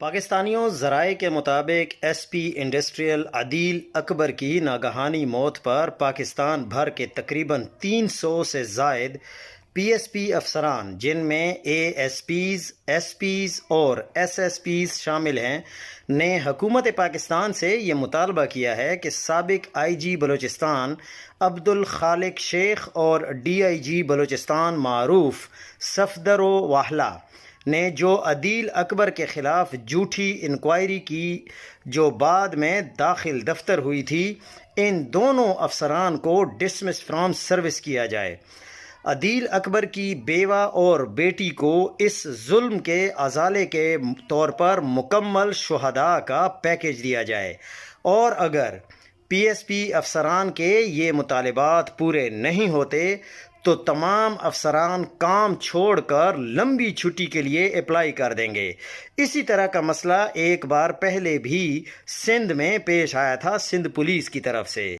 پاکستانیوں ذرائع کے مطابق ایس پی انڈسٹریل عدیل اکبر کی ناگہانی موت پر پاکستان بھر کے تقریباً 300 سے زائد پی ایس پی افسران، جن میں اے ایس پیز اور ایس ایس پیز شامل ہیں، نے حکومت پاکستان سے یہ مطالبہ کیا ہے کہ سابق آئی جی بلوچستان عبدالخالق شیخ اور ڈی آئی جی بلوچستان معروف صفدر واہلہ نے جو عدیل اکبر کے خلاف جھوٹی انکوائری کی جو بعد میں داخل دفتر ہوئی تھی، ان دونوں افسران کو ڈسمس فرام سروس کیا جائے۔ عدیل اکبر کی بیوہ اور بیٹی کو اس ظلم کے ازالے کے طور پر مکمل شہداء کا پیکیج دیا جائے، اور اگر پی ایس پی افسران کے یہ مطالبات پورے نہیں ہوتے تو تمام افسران کام چھوڑ کر لمبی چھٹی کے لیے اپلائی کر دیں گے۔ اسی طرح کا مسئلہ ایک بار پہلے بھی سندھ میں پیش آیا تھا، سندھ پولیس کی طرف سے۔